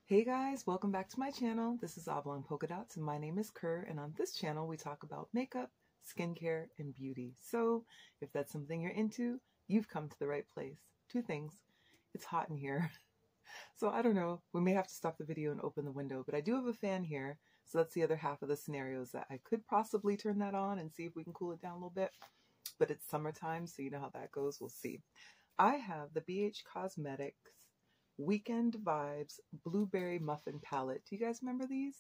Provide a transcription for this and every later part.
Hey guys, welcome back to my channel. This is Oblong Polka Dots and my name is Kerr, and on this channel we talk about makeup, skincare, and beauty. So if that's something you're into, you've come to the right place. Two things. It's hot in here. So I don't know, we may have to stop the video and open the window, but I do have a fan here. So that's the other half of the scenarios that I could possibly turn that on and see if we can cool it down a little bit. But it's summertime, so you know how that goes. We'll see. I have the BH Cosmetics Weekend Vibes Blueberry Muffin palette. Do you guys remember these?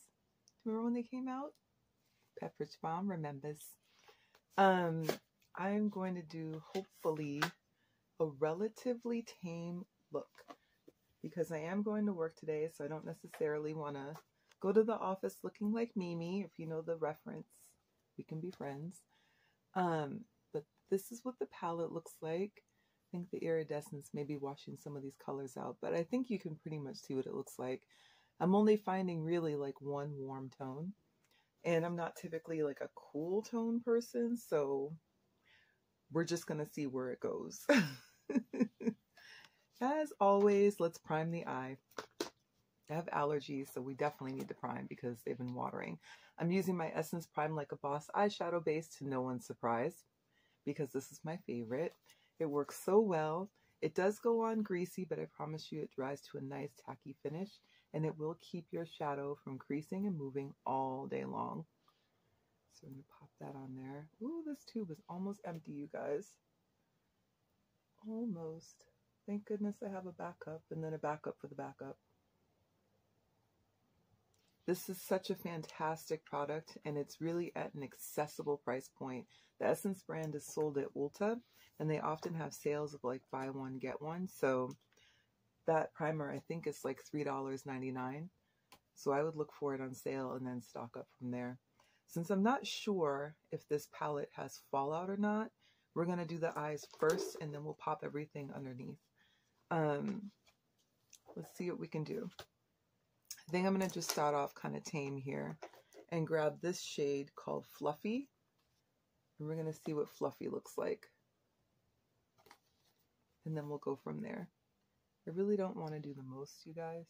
Remember when they came out? Pepperidge Farm remembers. I'm going to do, hopefully, a relatively tame look because I am going to work today, so I don't necessarily want to go to the office looking like Mimi. If you know the reference, we can be friends. But this is what the palette looks like. I think the iridescence may be washing some of these colors out, but I think you can pretty much see what it looks like. I'm only finding really like one warm tone, and I'm not typically like a cool tone person, so we're just gonna see where it goes. As always, let's prime the eye. I have allergies, so we definitely need to prime because they've been watering. I'm using my Essence Prime Like a Boss eyeshadow base to no one's surprise because this is my favorite. It works so well. It does go on greasy, but I promise you it dries to a nice tacky finish, and it will keep your shadow from creasing and moving all day long. So I'm going to pop that on there. Ooh, this tube is almost empty, you guys. Almost. Thank goodness I have a backup, and then a backup for the backup. This is such a fantastic product, and it's really at an accessible price point. The Essence brand is sold at Ulta, and they often have sales of like buy one, get one. So that primer, I think, is like $3.99. So I would look for it on sale and then stock up from there. Since I'm not sure if this palette has fallout or not, we're going to do the eyes first, and then we'll pop everything underneath. Let's see what we can do. I think I'm going to just start off kind of tame here and grab this shade called Fluffy. And we're going to see what Fluffy looks like. And then we'll go from there. I really don't want to do the most, you guys.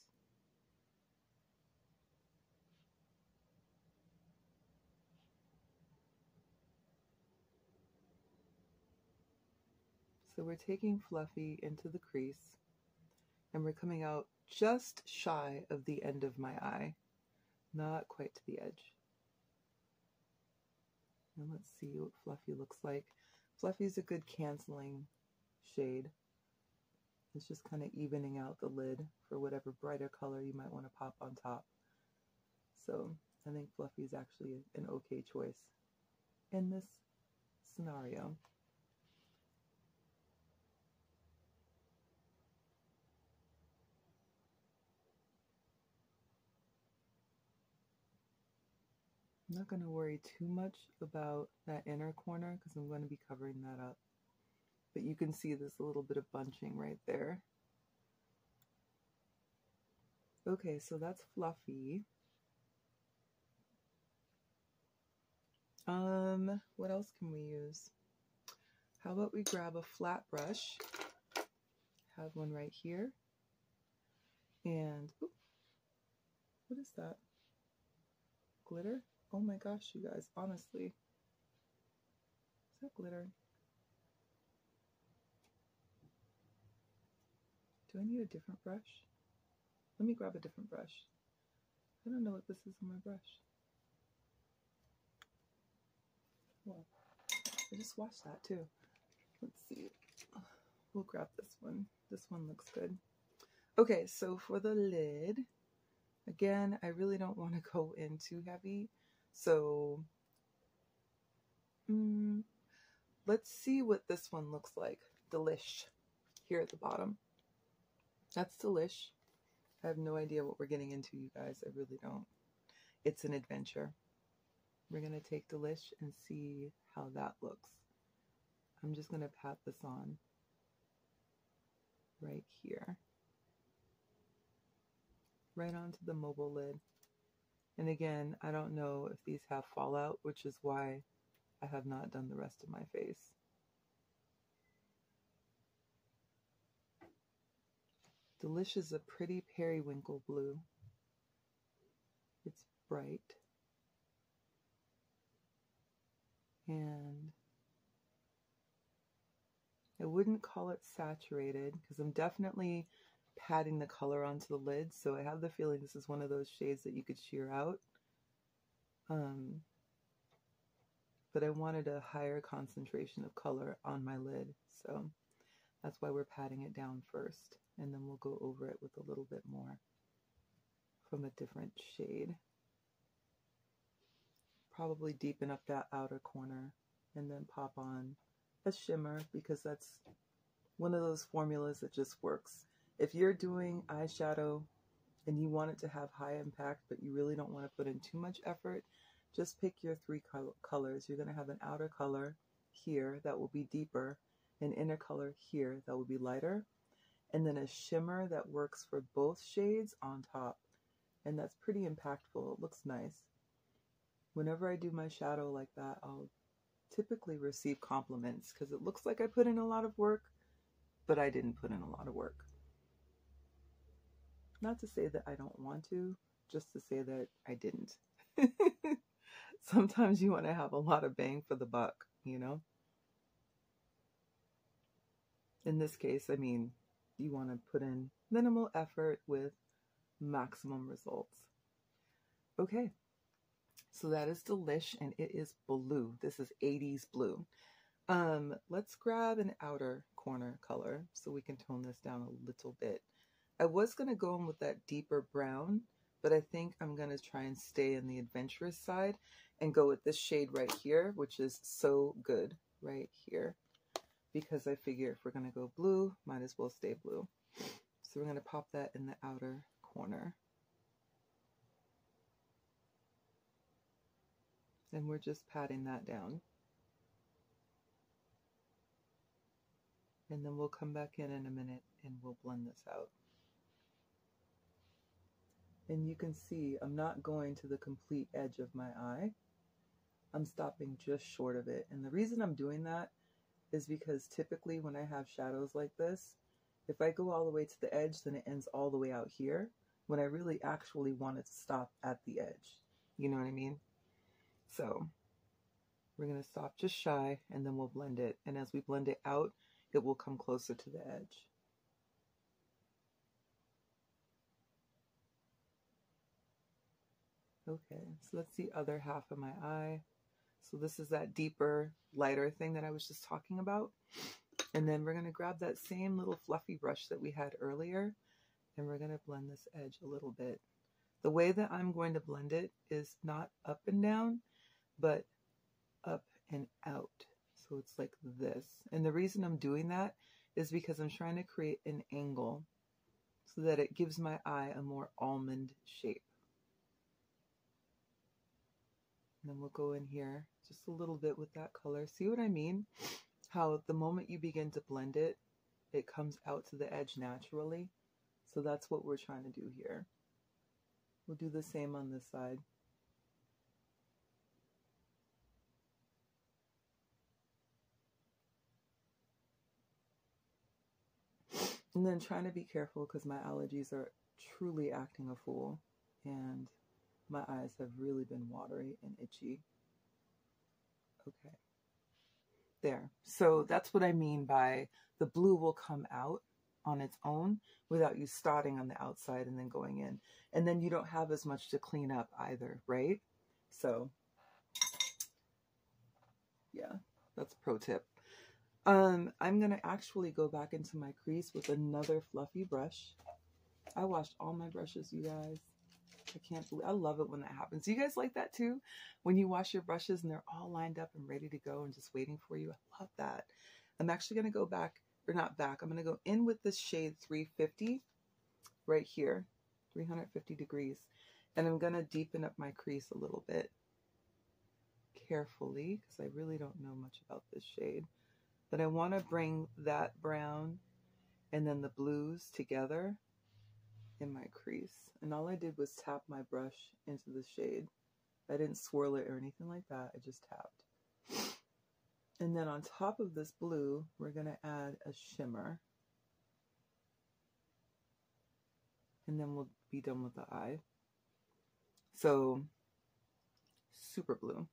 So we're taking Fluffy into the crease. And we're coming out just shy of the end of my eye. Not quite to the edge. And let's see what Fluffy looks like. Fluffy's a good canceling shade. It's just kind of evening out the lid for whatever brighter color you might want to pop on top. So I think Fluffy is actually an okay choice in this scenario. I'm not going to worry too much about that inner corner because I'm going to be covering that up. But you can see this little bit of bunching right there. Okay, so that's Fluffy. What else can we use? How about we grab a flat brush? Have one right here. And, ooh, what is that? Glitter? Oh my gosh, you guys, honestly. Is that glitter? Do I need a different brush? Let me grab a different brush. I don't know what this is on my brush. Well, I just washed that too. Let's see. We'll grab this one. This one looks good. Okay, so for the lid, again, I really don't want to go in too heavy. So let's see what this one looks like. Delish, here at the bottom. That's Delish. I have no idea what we're getting into, you guys. I really don't. It's an adventure. We're going to take Delish and see how that looks. I'm just going to pat this on right here. Right onto the mobile lid. And again, I don't know if these have fallout, which is why I have not done the rest of my face. Delish is a pretty periwinkle blue. bright. And I wouldn't call it saturated because I'm definitely patting the color onto the lid. So I have the feeling this is one of those shades that you could sheer out. But I wanted a higher concentration of color on my lid. So that's why we're patting it down first. And then we'll go over it with a little bit more from a different shade. Probably deepen up that outer corner and then pop on a shimmer because that's one of those formulas that just works. If you're doing eyeshadow and you want it to have high impact, but you really don't want to put in too much effort, just pick your three colors. You're going to have an outer color here that will be deeper, an inner color here that will be lighter, and then a shimmer that works for both shades on top. And that's pretty impactful. It looks nice. Whenever I do my shadow like that, I'll typically receive compliments because it looks like I put in a lot of work, but I didn't put in a lot of work. Not to say that I don't want to, just to say that I didn't. Sometimes you want to have a lot of bang for the buck, you know? In this case, I mean, you want to put in minimal effort with maximum results. Okay, so that is delish and it is blue. This is 80s blue. Let's grab an outer corner color so we can tone this down a little bit. I was going to go in with that deeper brown, but I think I'm going to try and stay in the adventurous side and go with this shade right here, which is So Good right here, because I figure if we're going to go blue, might as well stay blue. So we're going to pop that in the outer corner. And we're just patting that down. And then we'll come back in a minute and we'll blend this out. And you can see I'm not going to the complete edge of my eye. I'm stopping just short of it. And the reason I'm doing that is because typically when I have shadows like this, if I go all the way to the edge, then it ends all the way out here, when I really actually want it to stop at the edge. You know what I mean? So we're going to stop just shy and then we'll blend it. And as we blend it out, it will come closer to the edge. Okay, so that's the other half of my eye. So this is that deeper, lighter thing that I was just talking about. And then we're going to grab that same little fluffy brush that we had earlier, and we're going to blend this edge a little bit. The way that I'm going to blend it is not up and down, but up and out. So it's like this. And the reason I'm doing that is because I'm trying to create an angle so that it gives my eye a more almond shape. And then we'll go in here just a little bit with that color. See what I mean? How the moment you begin to blend it, it comes out to the edge naturally. So that's what we're trying to do here. We'll do the same on this side. And then trying to be careful because my allergies are truly acting a fool. And my eyes have really been watery and itchy. Okay. There. So that's what I mean by the blue will come out on its own without you starting on the outside and then going in. And then you don't have as much to clean up either, right? So yeah, that's a pro tip. I'm going to actually go back into my crease with another fluffy brush. I washed all my brushes, you guys. I can't believe, I love it when that happens. Do you guys like that too? When you wash your brushes and they're all lined up and ready to go and just waiting for you. I love that. I'm actually going to go back, or not back. I'm going to go in with this shade 350 right here, 350 degrees. And I'm going to deepen up my crease a little bit carefully because I really don't know much about this shade. But I want to bring that brown and then the blues together in my crease. And all I did was tap my brush into the shade. I didn't swirl it or anything like that. I just tapped. And then on top of this blue, we're going to add a shimmer. And then we'll be done with the eye. So super blue.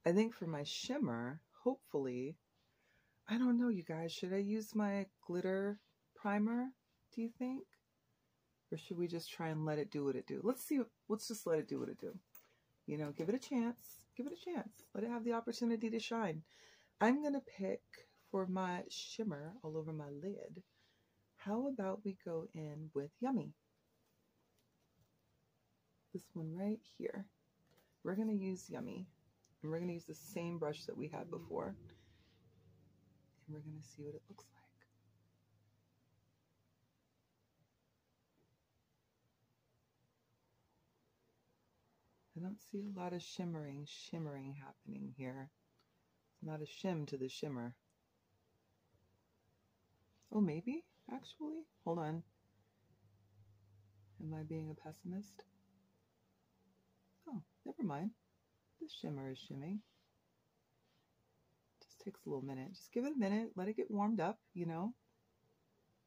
I think for my shimmer, hopefully, I don't know, you guys, should I use my glitter primer, do you think? Or should we just try and let it do what it do? Let's see, let's just let it do what it do. You know, give it a chance. Give it a chance. Let it have the opportunity to shine. I'm going to pick for my shimmer all over my lid. How about we go in with Yummy? This one right here. We're going to use Yummy. And we're going to use the same brush that we had before. And we're going to see what it looks like. I don't see a lot of shimmering happening here. It's not a shim to the shimmer. Oh, maybe, actually? Hold on. Am I being a pessimist? Oh, never mind. The shimmer is shimming. Just takes a little minute. Just give it a minute. Let it get warmed up, you know?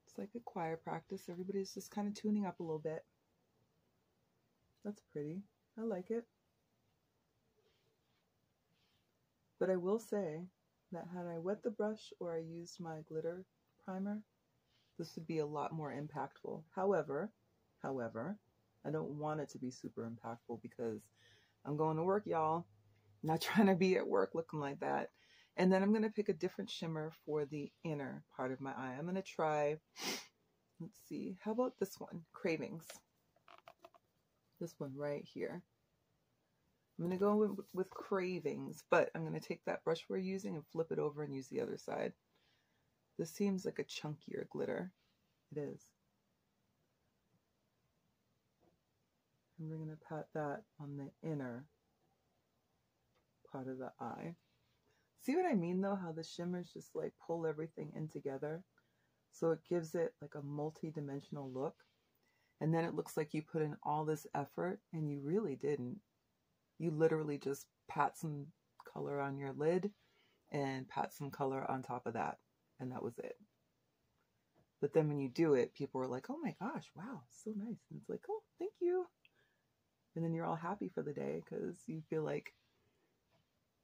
It's like a choir practice. Everybody's just kind of tuning up a little bit. That's pretty. I like it. But I will say that had I wet the brush or I used my glitter primer, this would be a lot more impactful. However, I don't want it to be super impactful because I'm going to work, y'all. I'm not trying to be at work looking like that. And then I'm going to pick a different shimmer for the inner part of my eye. I'm going to try, let's see, how about this one? Cravings. This one right here. I'm going to go with Cravings, but I'm going to take that brush we're using and flip it over and use the other side. This seems like a chunkier glitter. It is. And we're going to pat that on the inner part of the eye. See what I mean though? How the shimmers just like pull everything in together. So it gives it like a multi-dimensional look. And then it looks like you put in all this effort and you really didn't. You literally just pat some color on your lid and pat some color on top of that. And that was it. But then when you do it, people were like, oh my gosh, wow, so nice. And it's like, oh, thank you. And then you're all happy for the day because you feel like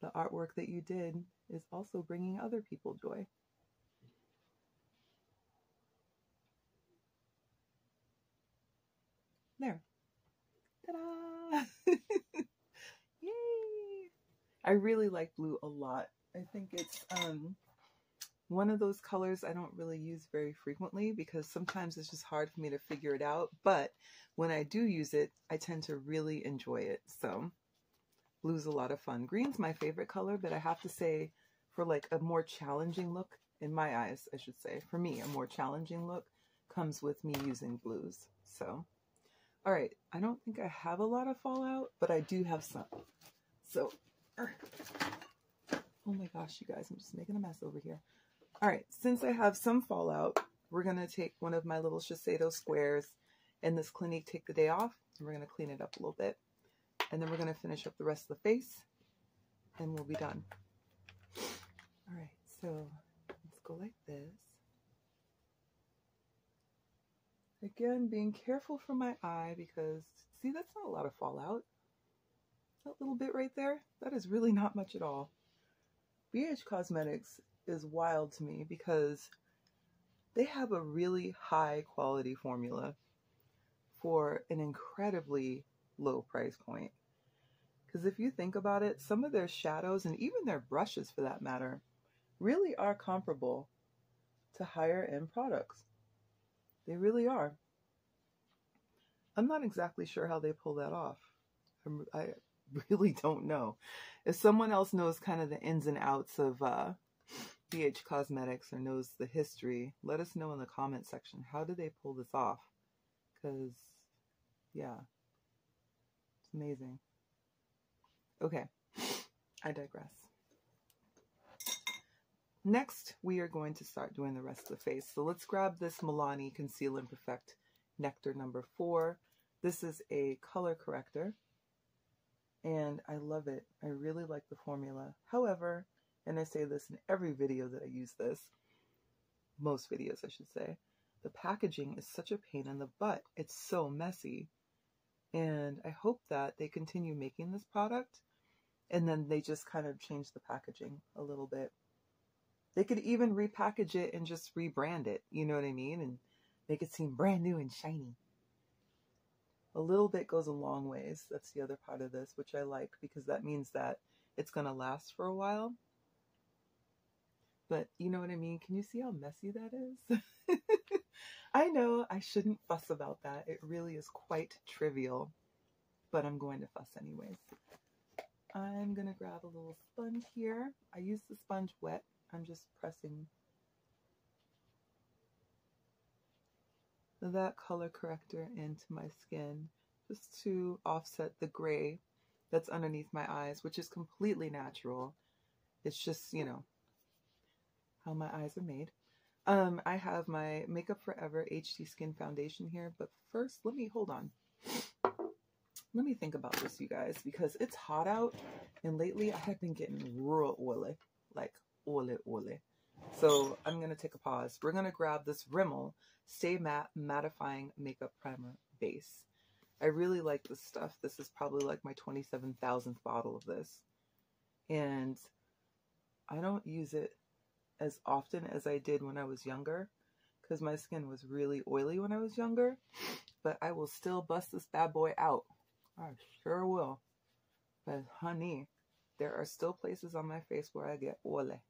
the artwork that you did is also bringing other people joy. There. Ta-da! Yay! I really like blue a lot. I think it's one of those colors I don't really use very frequently because sometimes it's just hard for me to figure it out. But when I do use it, I tend to really enjoy it. So blue's a lot of fun. Green's my favorite color, but I have to say for like a more challenging look, in my eyes, I should say, for me, a more challenging look comes with me using blues. So, all right, I don't think I have a lot of fallout, but I do have some. So, oh my gosh, you guys, I'm just making a mess over here. All right, since I have some fallout, we're going to take one of my little Shiseido squares in this Clinique Take the Day Off, and we're going to clean it up a little bit. And then we're going to finish up the rest of the face, and we'll be done. All right, so let's go like this. Again, being careful for my eye because, see, that's not a lot of fallout. That little bit right there, that is really not much at all. BH Cosmetics is wild to me because they have a really high quality formula for an incredibly low price point. Because if you think about it, some of their shadows and even their brushes for that matter really are comparable to higher end products. They really are. I'm not exactly sure how they pull that off. I really don't know. If someone else knows kind of the ins and outs of BH Cosmetics or knows the history, let us know in the comment section. How do they pull this off? Because, yeah, it's amazing. Okay, I digress. Next, we are going to start doing the rest of the face. So let's grab this Milani Conceal and Perfect Nectar number 4. This is a color corrector, and I love it. I really like the formula. However, and I say this in every video that I use this, most videos I should say, the packaging is such a pain in the butt. It's so messy. And I hope that they continue making this product And then they just kind of changed the packaging a little bit. They could even repackage it and just rebrand it, you know what I mean? And make it seem brand new and shiny. A little bit goes a long ways. That's the other part of this, which I like, because that means that it's going to last for a while. But you know what I mean? Can you see how messy that is? I know I shouldn't fuss about that. It really is quite trivial, but I'm going to fuss anyways. I'm going to grab a little sponge here. I use the sponge wet. I'm just pressing that color corrector into my skin just to offset the gray that's underneath my eyes, which is completely natural. It's just, you know, how my eyes are made. I have my Makeup Forever HD Skin Foundation here, but first, hold on. Let me think about this, you guys, because it's hot out, and lately I have been getting real oily, like oily. So I'm going to take a pause. We're going to grab this Rimmel Stay Matte Mattifying Makeup Primer Base. I really like this stuff. This is probably like my 27,000th bottle of this. And I don't use it as often as I did when I was younger, because my skin was really oily when I was younger, but I will still bust this bad boy out. I sure will. But honey, there are still places on my face where I get oily.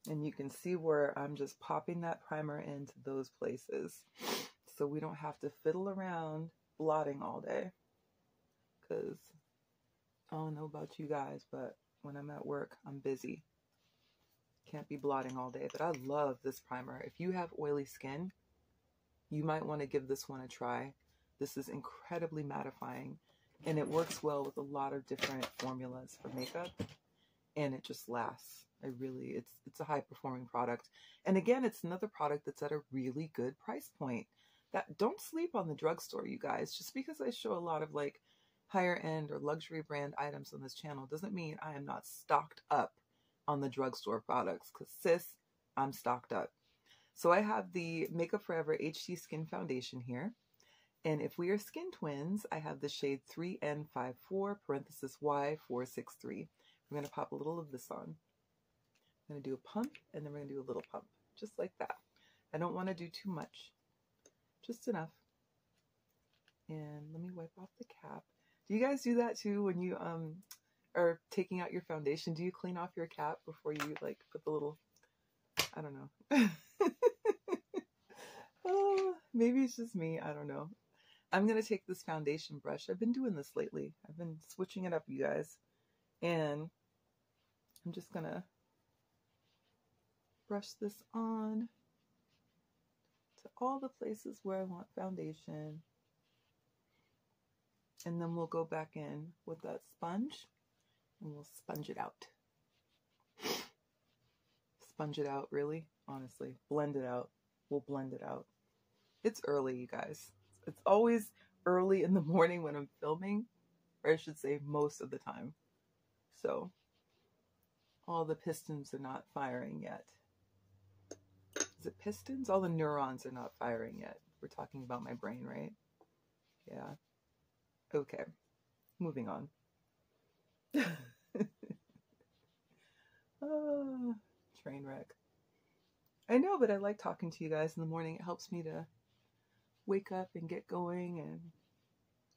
And you can see where I'm just popping that primer into those places, so we don't have to fiddle around blotting all day. Because I don't know about you guys, but when I'm at work, I'm busy. Can't be blotting all day. But I love this primer. If you have oily skin, you might want to give this one a try. This is incredibly mattifying, and it works well with a lot of different formulas for makeup, and it just lasts. It's a high performing product. And again, it's another product that's at a really good price point. That don't sleep on the drugstore, you guys. Just because I show a lot of like higher end or luxury brand items on this channel doesn't mean I am not stocked up on the drugstore products, because sis, I'm stocked up. So I have the Makeup Forever HD Skin Foundation here. And if we are skin twins, I have the shade 3N54 parenthesis Y463. We're going to pop a little of this on. I'm going to do a pump, and then we're going to do a little pump, just like that. I don't want to do too much, just enough. And let me wipe off the cap. Do you guys do that too when you are taking out your foundation? Do you clean off your cap before you like put the little, I don't know. Oh, maybe it's just me. I don't know. I'm going to take this foundation brush. I've been doing this lately. I've been switching it up, you guys. And I'm just going to brush this on to all the places where I want foundation. And then we'll go back in with that sponge and we'll sponge it out. Sponge it out, really? Honestly, blend it out. We'll blend it out. It's early, you guys. It's always early in the morning when I'm filming, or I should say most of the time. So all the pistons are not firing yet. Is it pistons? All the neurons are not firing yet. We're talking about my brain, right? Yeah. Okay. Moving on. Oh, train wreck. I know, but I like talking to you guys in the morning. It helps me to wake up and get going and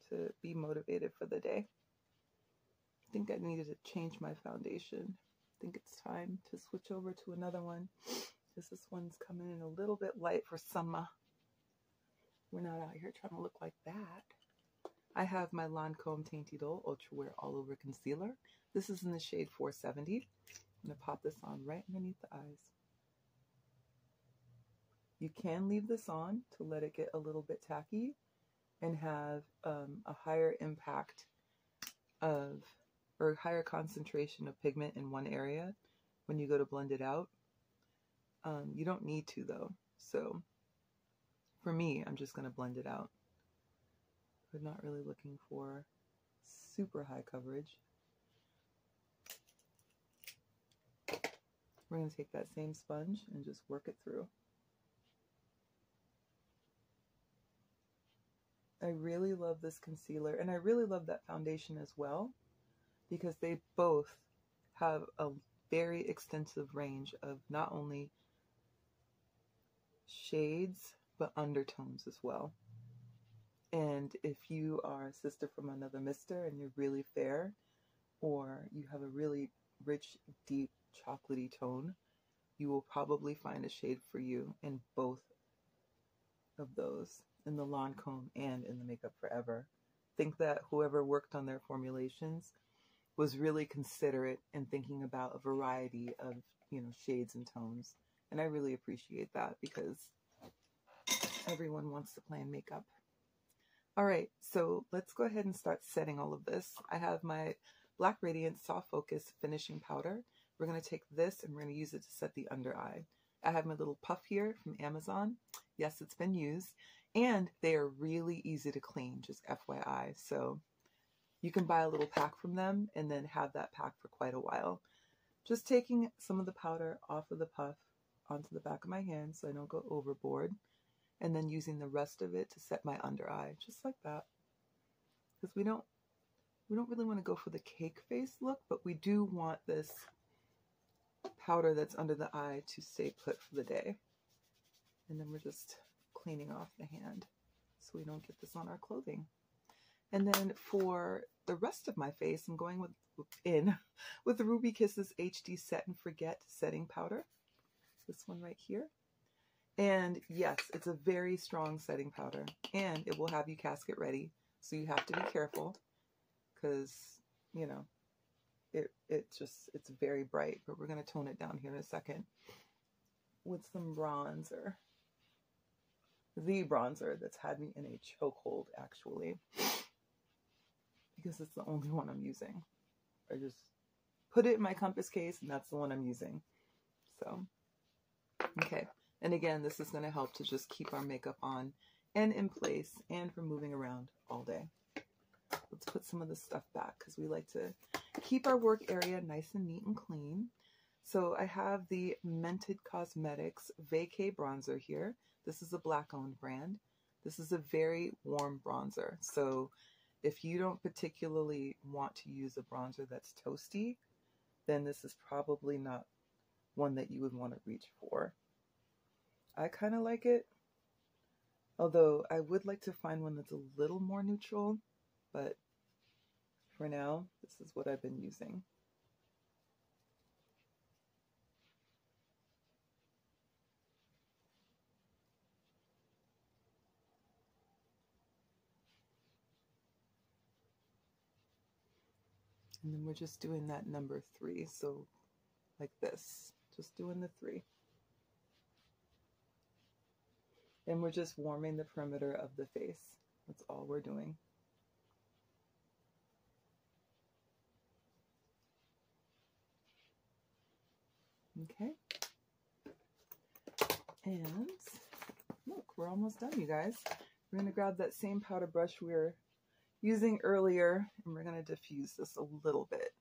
to be motivated for the day. I think I needed to change my foundation. I think it's time to switch over to another one, because this one's coming in a little bit light for summer. We're not out here trying to look like that. I have my Lancome Tainty Doll Ultra Wear All Over Concealer. This is in the shade 470. I'm going to pop this on right underneath the eyes. You can leave this on to let it get a little bit tacky and have a higher impact of, or higher concentration of pigment in one area when you go to blend it out. You don't need to though. So for me, I'm just going to blend it out. We're not really looking for super high coverage. We're going to take that same sponge and just work it through. I really love this concealer, and I really love that foundation as well, because they both have a very extensive range of not only shades, but undertones as well. And if you are a sister from another mister and you're really fair, or you have a really rich, deep, chocolatey tone, you will probably find a shade for you in both of those, in the Lancome and in the Makeup Forever. Think that whoever worked on their formulations was really considerate in thinking about a variety of, shades and tones. And I really appreciate that, because everyone wants to plan makeup. All right, so let's go ahead and start setting all of this. I have my Black Radiance Soft Focus Finishing Powder. We're going to take this and we're going to use it to set the under eye. I have my little puff here from Amazon. Yes, it's been used. And they are really easy to clean, just FYI. So you can buy a little pack from them and then have that pack for quite a while. Just taking some of the powder off of the puff onto the back of my hand so I don't go overboard. And then using the rest of it to set my under eye, just like that. Because we don't really want to go for the cake face look, but we do want this powder that's under the eye to stay put for the day. And then we're just cleaning off the hand so we don't get this on our clothing. And then for the rest of my face, I'm going with the Ruby Kisses HD Set and Forget setting powder. This one right here. And yes, it's a very strong setting powder, and it will have you casket ready. So you have to be careful, because, it's very bright, but we're going to tone it down here in a second with some bronzer. The bronzer that's had me in a chokehold, actually, because it's the only one I'm using. I just put it in my compass case, and that's the one I'm using. So, okay. And again, this is going to help to just keep our makeup on and in place and for moving around all day. Let's put some of this stuff back, because we like to keep our work area nice and neat and clean. So I have the BH Cosmetics Vacay Bronzer here. This is a Black-owned brand. This is a very warm bronzer. So if you don't particularly want to use a bronzer that's toasty, then this is probably not one that you would want to reach for. I kind of like it, although I would like to find one that's a little more neutral, but for now, this is what I've been using. And then we're just doing that number 3, so like this, just doing the 3. And we're just warming the perimeter of the face. That's all we're doing. Okay. And look, we're almost done, you guys. We're going to grab that same powder brush we were using earlier, and we're going to diffuse this a little bit,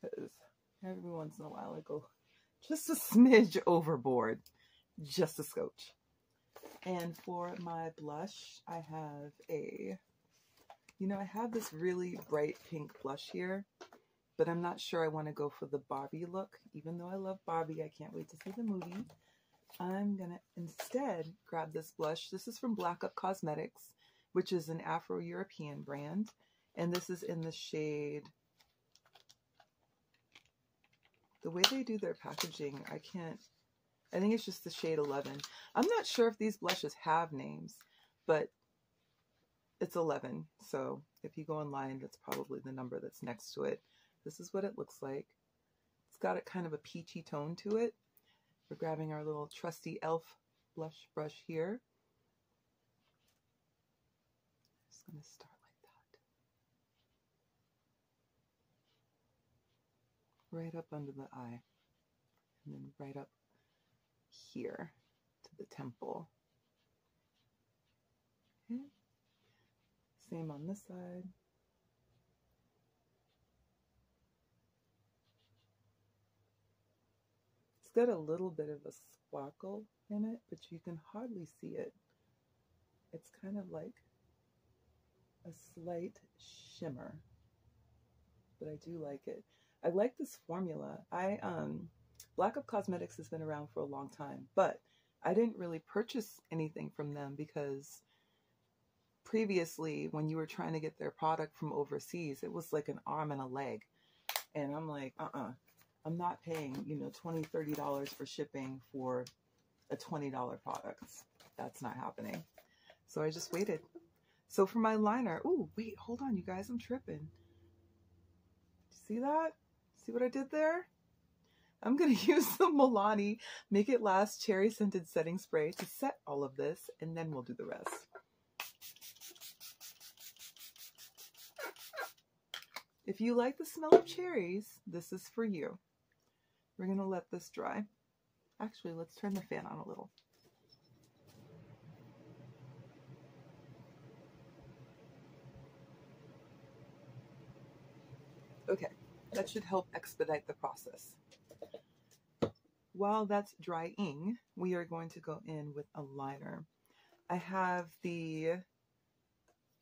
because every once in a while I go just a smidge overboard, just a scotch. And for my blush, I have I have this really bright pink blush here, but I'm not sure I want to go for the Barbie look. Even though I love Barbie, I can't wait to see the movie. I'm going to instead grab this blush. This is from Black Up Cosmetics, which is an Afro-European brand. And this is in the shade, the way they do their packaging, I think it's just the shade 11. I'm not sure if these blushes have names, but it's 11. So if you go online, that's probably the number that's next to it. This is what it looks like. It's got a kind of a peachy tone to it. We're grabbing our little trusty e.l.f. blush brush here. Just going to start like that. Right up under the eye. And then right up here to the temple. Okay. Same on this side. It's got a little bit of a sparkle in it, but you can hardly see it. It's kind of like a slight shimmer, but I do like it. I like this formula. BH Cosmetics has been around for a long time, but I didn't really purchase anything from them because previously when you were trying to get their product from overseas, it was like an arm and a leg. And I'm like, I'm not paying, $20, $30 for shipping for a $20 product. That's not happening. So I just waited. So for my liner, oh, wait, hold on, you guys, I'm tripping. See that? See what I did there? I'm going to use the Milani Make It Last Cherry Scented Setting Spray to set all of this, and then we'll do the rest. If you like the smell of cherries, this is for you. We're going to let this dry. Actually, let's turn the fan on a little. Okay, that should help expedite the process. While that's drying, we are going to go in with a liner. I have the,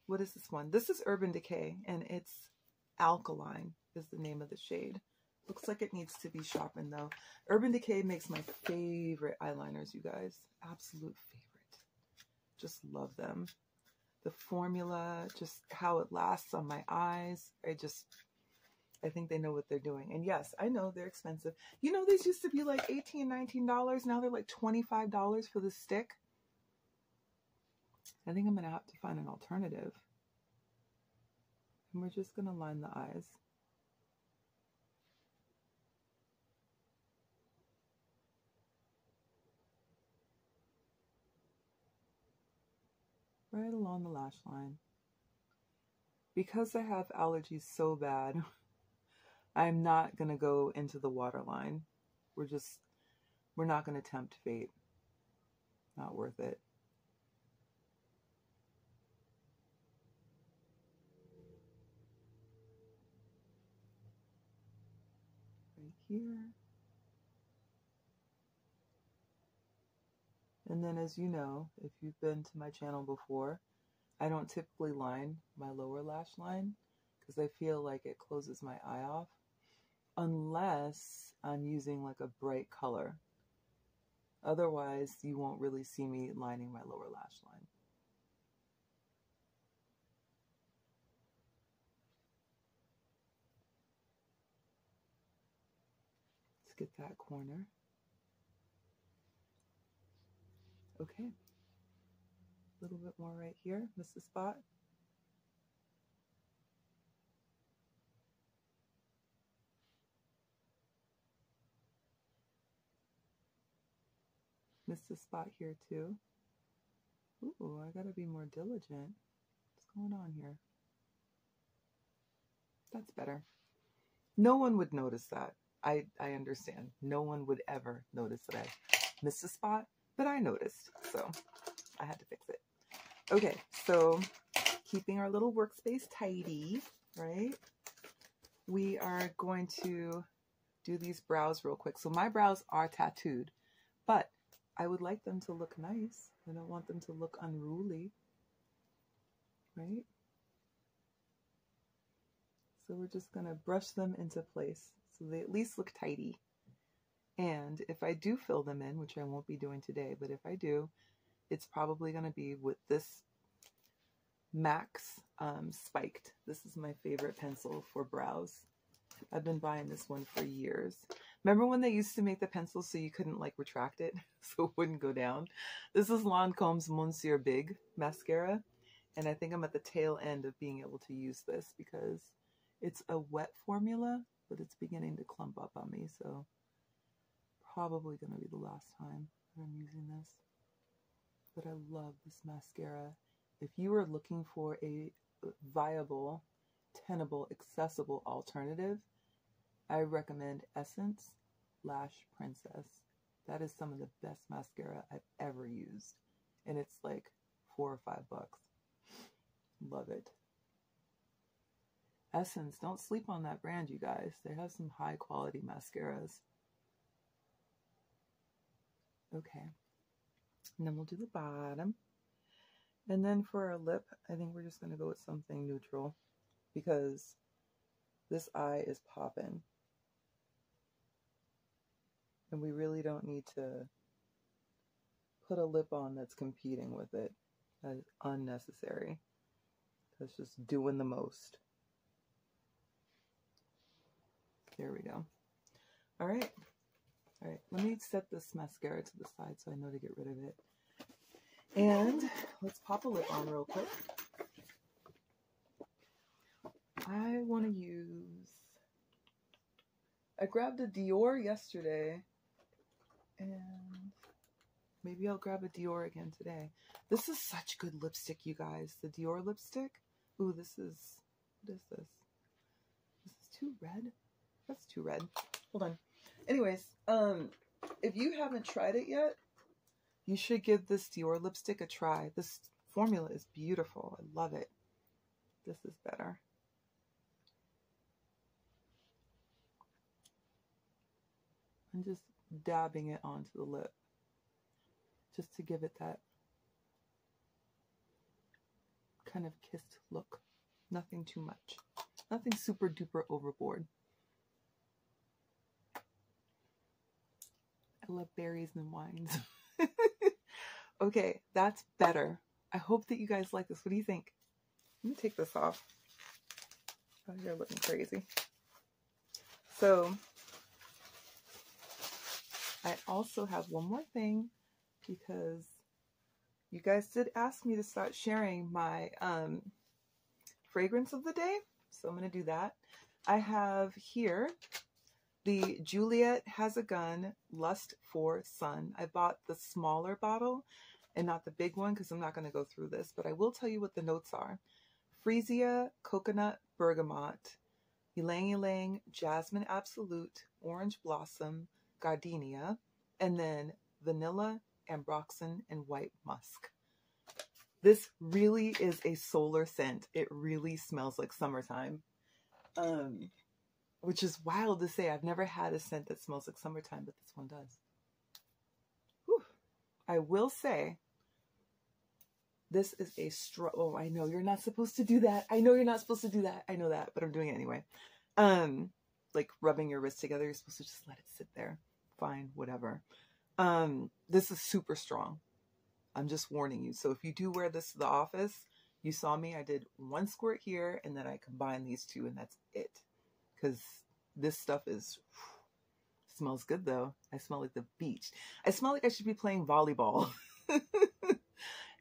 what is this one? This is Urban Decay, and it's Alkaline is the name of the shade. Looks like it needs to be sharpened though. Urban Decay makes my favorite eyeliners, you guys. Absolute favorite. Just love them. The formula, just how it lasts on my eyes. I think they know what they're doing. And yes, I know they're expensive. You know, these used to be like $18, $19. Now they're like $25 for the stick. I think I'm going to have to find an alternative. And we're just going to line the eyes. Right along the lash line. Because I have allergies so bad, I'm not going to go into the waterline. We're not going to tempt fate. Not worth it. Right here. And then, as you know, if you've been to my channel before, I don't typically line my lower lash line because I feel like it closes my eye off unless I'm using like a bright color. Otherwise, you won't really see me lining my lower lash line. Let's get that corner. Okay. A little bit more right here. Miss the spot. Missed a spot here too. Ooh, I gotta be more diligent. What's going on here? That's better. No one would notice that. I understand. No one would ever notice that I missed a spot, but I noticed, so I had to fix it. Okay, so keeping our little workspace tidy, right? We are going to do these brows real quick. So my brows are tattooed, but I would like them to look nice. I don't want them to look unruly, right? So we're just going to brush them into place so they at least look tidy. And if I do fill them in, which I won't be doing today, but if I do, it's probably going to be with this Max Spiked. This is my favorite pencil for brows. I've been buying this one for years. Remember when they used to make the pencils so you couldn't like retract it so it wouldn't go down? This is Lancome's Monsieur Big mascara, and I think I'm at the tail end of being able to use this because it's a wet formula, but it's beginning to clump up on me, so probably going to be the last time that I'm using this. But I love this mascara. If you are looking for a viable, tenable, accessible alternative, I recommend Essence Lash Princess. That is some of the best mascara I've ever used. And it's like $4 or $5. Love it. Essence, don't sleep on that brand, you guys. They have some high quality mascaras. Okay. And then we'll do the bottom. And then for our lip, I think we're just going to go with something neutral because this eye is popping. And we really don't need to put a lip on that's competing with it. That is unnecessary. That's just doing the most. There we go. All right. All right. Let me set this mascara to the side so I know to get rid of it. And let's pop a lip on real quick. I want to use... I grabbed a Dior yesterday. And maybe I'll grab a Dior again today. This is such good lipstick, you guys. The Dior lipstick. Ooh, this is... What is this? This is too red. That's too red. Hold on. Anyways, if you haven't tried it yet, you should give this Dior lipstick a try. This formula is beautiful. I love it. This is better. I'm just dabbing it onto the lip just to give it that kind of kissed look. Nothing too much. Nothing super duper overboard. I love berries and wines. Okay, that's better. I hope that you guys like this. What do you think? Let me take this off. Oh, you're looking crazy. So, I also have one more thing because you guys did ask me to start sharing my fragrance of the day. So I'm going to do that. I have here the Juliet Has a Gun Lust for Sun. I bought the smaller bottle and not the big one because I'm not going to go through this, but I will tell you what the notes are. Freesia, Coconut, Bergamot, Ylang Ylang, Jasmine Absolute, Orange Blossom, Gardenia, and then Vanilla, Ambroxan, and White Musk. This really is a solar scent. It really smells like summertime. Which is wild to say. I've never had a scent that smells like summertime, but this one does. Whew. I will say, this is a strong... Oh, I know you're not supposed to do that. I know you're not supposed to do that. I know that, but I'm doing it anyway. Like rubbing your wrists together. You're supposed to just let it sit there. Fine, whatever. This is super strong. I'm just warning you. So if you do wear this to the office, you saw me. I did one squirt here, and then I combined these two, and that's it. Because this stuff is... Smells good, though. I smell like the beach. I smell like I should be playing volleyball.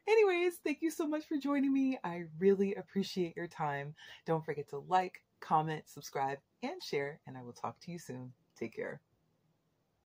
Anyways, thank you so much for joining me. I really appreciate your time. Don't forget to like, comment, subscribe, and share, and I will talk to you soon. Take care.